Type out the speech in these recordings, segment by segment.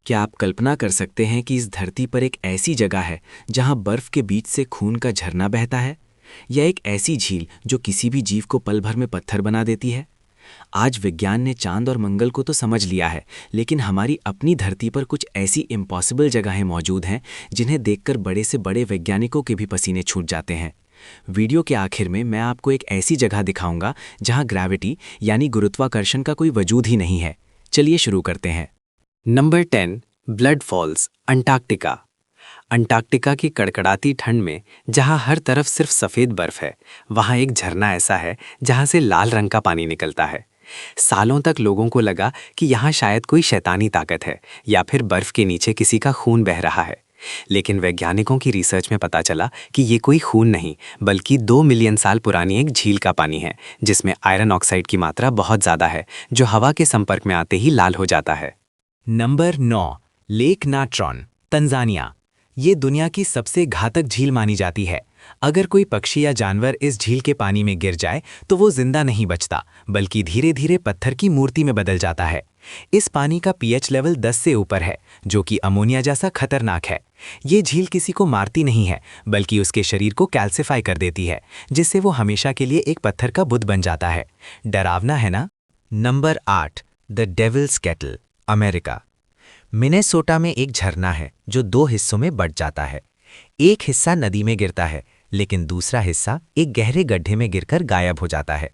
क्या आप कल्पना कर सकते हैं कि इस धरती पर एक ऐसी जगह है जहां बर्फ के बीच से खून का झरना बहता है, या एक ऐसी झील जो किसी भी जीव को पल भर में पत्थर बना देती है? आज विज्ञान ने चांद और मंगल को तो समझ लिया है, लेकिन हमारी अपनी धरती पर कुछ ऐसी इम्पॉसिबल जगहें मौजूद हैं जिन्हें देखकर बड़े से बड़े वैज्ञानिकों के भी पसीने छूट जाते हैं। वीडियो के आखिर में मैं आपको एक ऐसी जगह दिखाऊंगा जहां ग्रेविटी यानी गुरुत्वाकर्षण का कोई वजूद ही नहीं है। चलिए शुरू करते हैं। Number 10, blood falls, Antarctica. Antarctica की कड़कड़ाती ठंड में जहां हर तरफ सिर्फ सफ़ेद बर्फ है, वहां एक झरना ऐसा है जहां से लाल रंग का पानी निकलता है। सालों तक लोगों को लगा कि यहाँ शायद कोई शैतानी ताकत है या फिर बर्फ के नीचे किसी का खून बह रहा है। लेकिन वैज्ञानिकों की रिसर्च में पता चला कि ये कोई खून नहीं, बल्कि 2 मिलियन साल पुरानी एक झील का पानी है, जिसमें आयरन ऑक्साइड की मात्रा बहुत ज़्यादा है, जो हवा के संपर्क में आते ही लाल हो जाता है। Number 9, lake Natron, Tanzania. ये दुनिया की सबसे घातक झील मानी जाती है। अगर कोई पक्षी या जानवर इस झील के पानी में गिर जाए तो वो जिंदा नहीं बचता, बल्कि धीरे धीरे पत्थर की मूर्ति में बदल जाता है। इस पानी का पीएच लेवल 10 से ऊपर है, जो कि अमोनिया जैसा खतरनाक है। ये झील किसी को मारती नहीं है, बल्कि उसके शरीर को कैल्सिफाई कर देती है, जिससे वो हमेशा के लिए एक पत्थर का बुत बन जाता है। डरावना है ना? Number 8, the devil's kettle, America. Minnesota में एक झरना है जो 2 हिस्सों में बंट जाता है। एक हिस्सा नदी में गिरता है, लेकिन दूसरा हिस्सा एक गहरे गड्ढे में गिरकर गायब हो जाता है।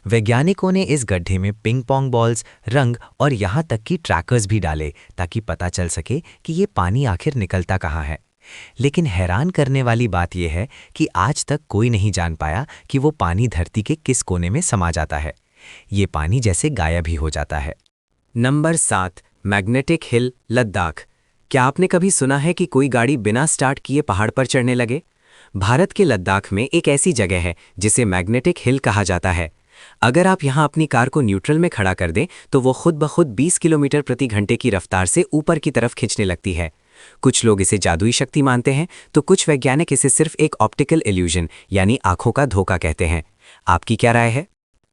वैज्ञानिकों ने इस गड्ढे में पिंग पोंग बॉल्स, रंग और यहाँ तक कि ट्रैकर्स भी डाले ताकि पता चल सके कि ये पानी आखिर निकलता कहाँ है। लेकिन हैरान करने वाली बात यह है कि आज तक कोई नहीं जान पाया कि वो पानी धरती के किस कोने में समा जाता है। ये पानी जैसे गायब ही हो जाता है। Number 7, magnetic hill, Ladakh. क्या आपने कभी सुना है कि कोई गाड़ी बिना स्टार्ट किए पहाड़ पर चढ़ने लगे? भारत के लद्दाख में एक ऐसी जगह है जिसे मैग्नेटिक हिल कहा जाता है। अगर आप यहां अपनी कार को न्यूट्रल में खड़ा कर दें तो वो खुद ब खुद 20 किलोमीटर प्रति घंटे की रफ्तार से ऊपर की तरफ खींचने लगती है। कुछ लोग इसे जादुई शक्ति मानते हैं, तो कुछ वैज्ञानिक इसे सिर्फ एक ऑप्टिकल इल्यूजन यानी आंखों का धोखा कहते हैं। आपकी क्या राय है?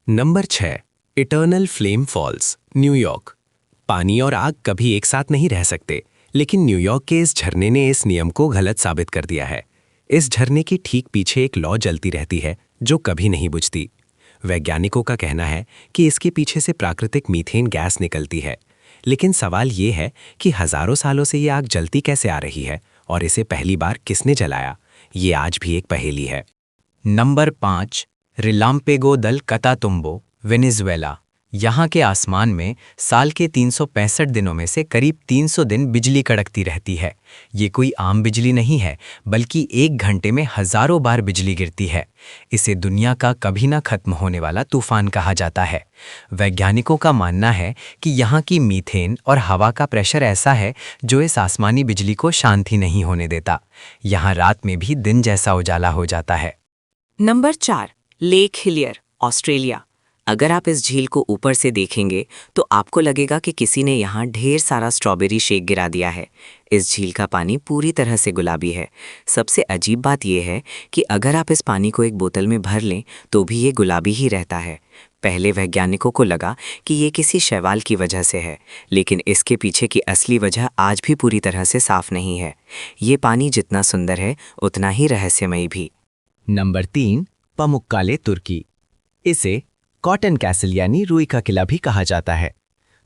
Number 6, eternal flame falls, New York. पानी और आग कभी एक साथ नहीं रह सकते, लेकिन न्यूयॉर्क के इस झरने ने इस नियम को गलत साबित कर दिया है। इस झरने के ठीक पीछे एक लौ जलती रहती है जो कभी नहीं बुझती। वैज्ञानिकों का कहना है कि इसके पीछे से प्राकृतिक मीथेन गैस निकलती है, लेकिन सवाल ये है कि हजारों सालों से ये आग जलती कैसे आ रही है और इसे पहली बार किसने जलाया? ये आज भी एक पहेली है। नंबर 5, रिलाम्पेगो दल कतातुम्बो, वेनेजुएला। यहाँ के आसमान में साल के 365 दिनों में से करीब 300 दिन बिजली कड़कती रहती है। ये कोई आम बिजली नहीं है, बल्कि 1 घंटे में हजारों बार बिजली गिरती है। इसे दुनिया का कभी ना खत्म होने वाला तूफान कहा जाता है। वैज्ञानिकों का मानना है कि यहाँ की मीथेन और हवा का प्रेशर ऐसा है जो इस आसमानी बिजली को शांत ही नहीं होने देता। यहाँ रात में भी दिन जैसा उजाला हो जाता है। Number 4, lake Hillier, Australia. अगर आप इस झील को ऊपर से देखेंगे तो आपको लगेगा कि किसी ने यहाँ ढेर सारा स्ट्रॉबेरी शेक गिरा दिया है। इस झील का पानी पूरी तरह से गुलाबी है। सबसे अजीब बात यह है कि अगर आप इस पानी को एक बोतल में भर लें तो भी ये गुलाबी ही रहता है। पहले वैज्ञानिकों को लगा कि ये किसी शैवाल की वजह से है, लेकिन इसके पीछे की असली वजह आज भी पूरी तरह से साफ नहीं है। ये पानी जितना सुंदर है उतना ही रहस्यमयी भी। नंबर 3, पमुक्काले, तुर्की। इसे कॉटन कैसल यानी रुई का किला भी कहा जाता है।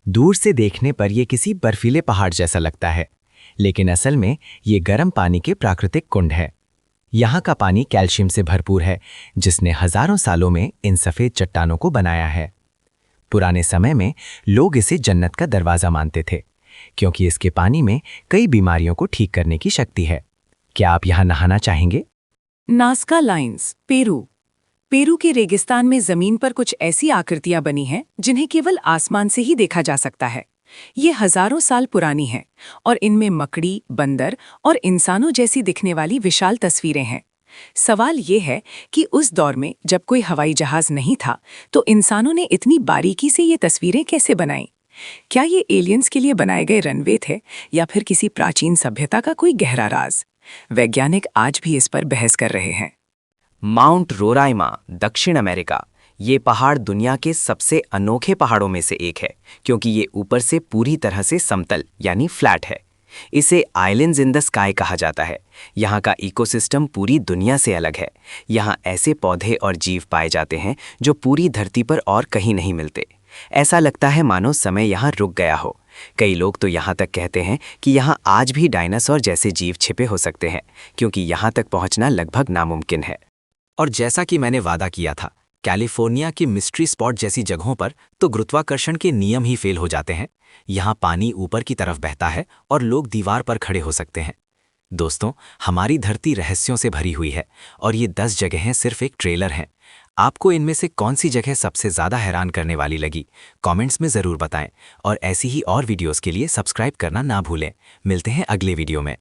दूर से देखने पर यह किसी बर्फीले पहाड़ जैसा लगता है, लेकिन असल में ये गर्म पानी के प्राकृतिक कुंड है। यहाँ का पानी कैल्शियम से भरपूर है, जिसने हजारों सालों में इन सफ़ेद चट्टानों को बनाया है। पुराने समय में लोग इसे जन्नत का दरवाज़ा मानते थे, क्योंकि इसके पानी में कई बीमारियों को ठीक करने की शक्ति है। क्या आप यहाँ नहाना चाहेंगे? Nazca lines, Peru. पेरू के रेगिस्तान में जमीन पर कुछ ऐसी आकृतियां बनी हैं जिन्हें केवल आसमान से ही देखा जा सकता है। ये हजारों साल पुरानी हैं और इनमें मकड़ी, बंदर और इंसानों जैसी दिखने वाली विशाल तस्वीरें हैं। सवाल ये है कि उस दौर में जब कोई हवाई जहाज नहीं था तो इंसानों ने इतनी बारीकी से ये तस्वीरें कैसे बनाई? क्या ये एलियंस के लिए बनाए गए रनवे थे या फिर किसी प्राचीन सभ्यता का कोई गहरा राज? वैज्ञानिक आज भी इस पर बहस कर रहे हैं। माउंट रोराइमा, दक्षिण अमेरिका। ये पहाड़ दुनिया के सबसे अनोखे पहाड़ों में से एक है, क्योंकि ये ऊपर से पूरी तरह से समतल यानी फ्लैट है। इसे आइलैंड्स इन द स्काई कहा जाता है। यहाँ का इकोसिस्टम पूरी दुनिया से अलग है। यहाँ ऐसे पौधे और जीव पाए जाते हैं जो पूरी धरती पर और कहीं नहीं मिलते। ऐसा लगता है मानो समय यहाँ रुक गया हो। कई लोग तो यहाँ तक कहते हैं कि यहाँ आज भी डायनासोर जैसे जीव छिपे हो सकते हैं, क्योंकि यहाँ तक पहुँचना लगभग नामुमकिन है। और जैसा कि मैंने वादा किया था, कैलिफोर्निया की मिस्ट्री स्पॉट जैसी जगहों पर तो गुरुत्वाकर्षण के नियम ही फेल हो जाते हैं। यहाँ पानी ऊपर की तरफ बहता है और लोग दीवार पर खड़े हो सकते हैं। दोस्तों, हमारी धरती रहस्यों से भरी हुई है और ये 10 जगहें सिर्फ एक ट्रेलर हैं। आपको इनमें से कौन सी जगह सबसे ज़्यादा हैरान करने वाली लगी? कमेंट्स में ज़रूर बताएं और ऐसी ही और वीडियोस के लिए सब्सक्राइब करना ना भूलें। मिलते हैं अगले वीडियो में।